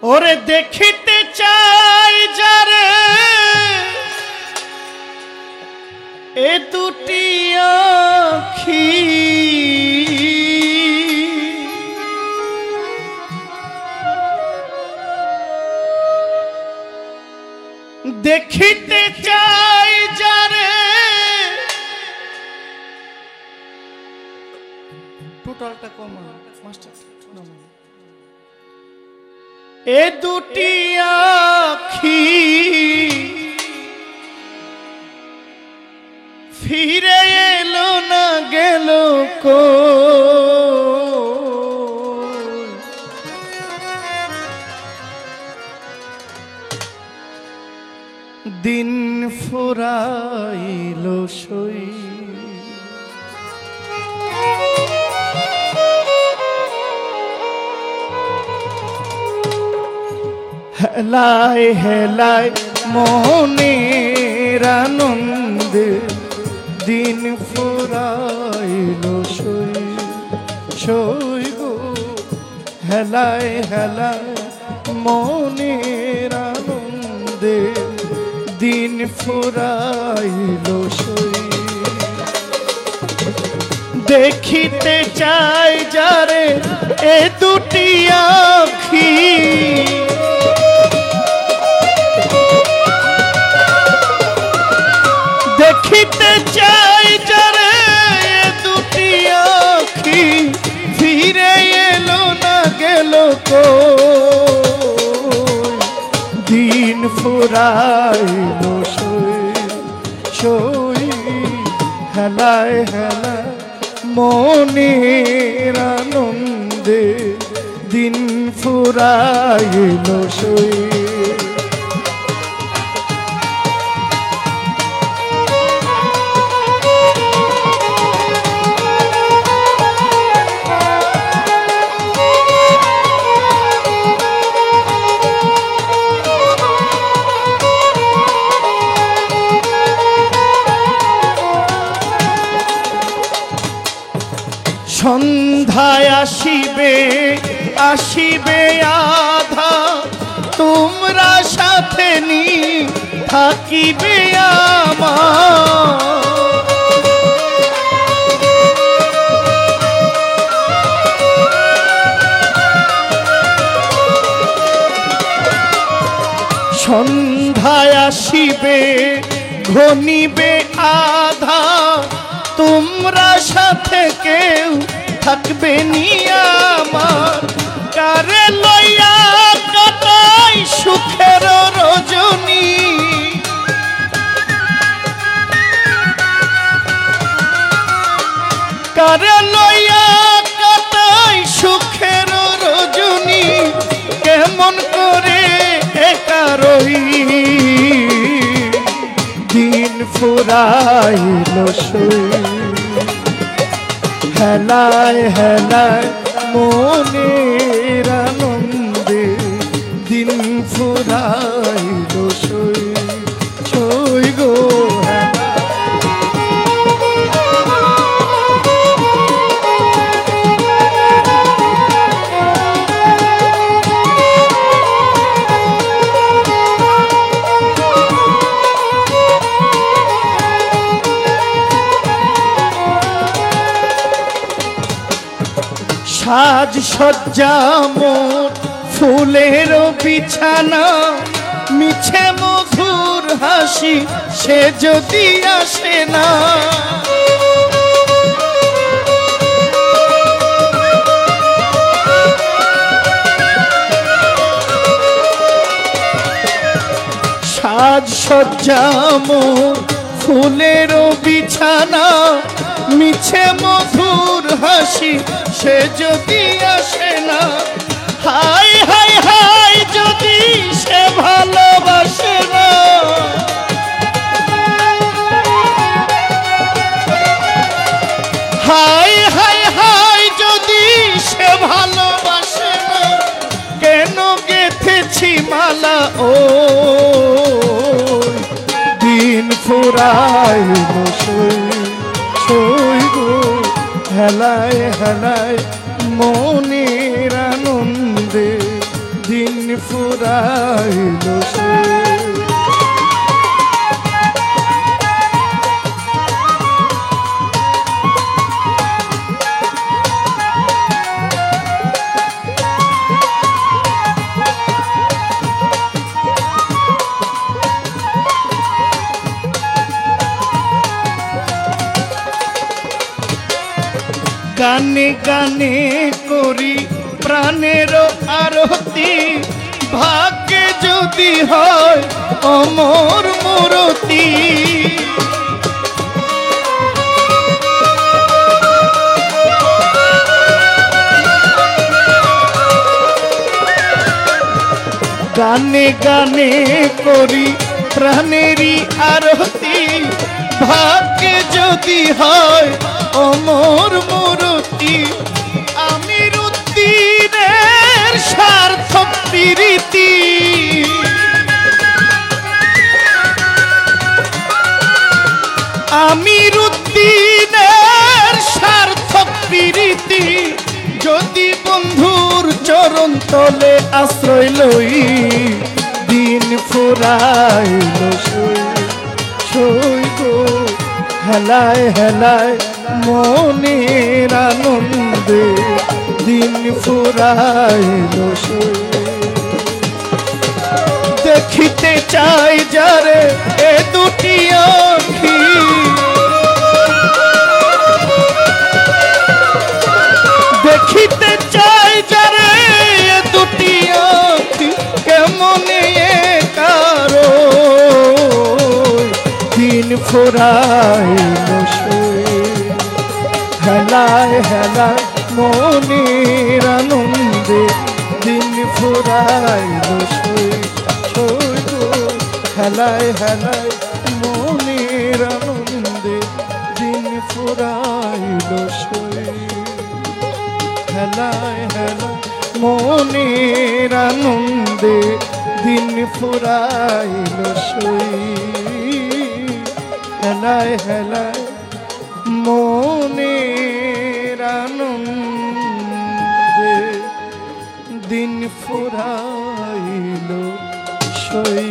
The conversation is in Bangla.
ওরে দেখিতে চাই যারে এ দুটি আখি দেখিতে চাই যারে টোটালটা কম মাস্টার এ দুটি আখি ফিরে এলো না গেল কো দিন ফুরাইলো সই হেলায় হেলায় মনের আনন্দে দিন ফুরাইলো সই সই গো হেলায় হেলায় মনের আনন্দে দিন ফুরাইলো সই দেখিতে চাই যারে এ দুটি আখি দেখিতে চাই যারে এ দুটি আখি ফিরে এলো না গেল কো দিন ফুরাইলো সই সই হেলায় হেলায় মনের আনন্দে দিন ফুরাইলো সই সন্ধ্যায় আসিবে আসিবে আধা তোমরা সাথে নি থাকিবে আমার সন্ধ্যায় আসিবে ঘনিবে আধা তোমরা সাথে কেউ থাকবে নি আমার কারে লইয়া কাটাই সুখের রজনী কারে লইয়া কাটাই সুখের রজনী কেমন করে একা রই দিন ফুরাইলো সই হেলায় হেলায় মনের আনন্দে দিন ফুরাইলো সই সই গো সাজ সজ্জা মোর ফুলের বিছানা মিছে মধুর হাসি সে যদি আসে না সাজ সজ্জা মোর ফুলের বিছানা মিছে মধুর হাসি সে যদি আসে না হাই হাই হাই যদি সে ভালোবাসে না হাই হাই হাই যদি সে ভালোবাসে না কেন গেথেছি মালা ও দিন ফুরাইলো সই সই গো হেলায় হেলায় মনের আনন্দে দিন ফুরাইল সে। গানে গানে করি প্রাণের আরতি, ভাগ্যে যদি হয় অমর মূরতি। গানে গানে করি প্রাণেরই আরতি, ভাগ্যে যদি হয় অমর মূরতি। আমির উদ্দিনের সার্থক প্রীতি, আমির উদ্দিনের সার্থক প্রীতি। যদি বন্ধুর চরণ তলে আশ্রয় লই, দিন ফুরাইল সই সই গো। হেলায় হেলায় মনের আনন্দে দিন ফুরাইল সই। দেখিতে চাই যারে এ দুটি আঁখি, দেখিতে চাই যারে এ দুটি আঁখি, কেমনে কারো দিন ফুরাইল সই। হেলায় হেলায় মনের আনন্দে দিন ফুরাইল সই সই গো। হেলায় হেলায় মনের আনন্দে দিন ফুরাইল সই। হেলায় হেলায় মনের আনন্দে দিন ফুরাইল সই। হেলায় হেলায় মনের আনন্দে দিন ফুরাইল সই।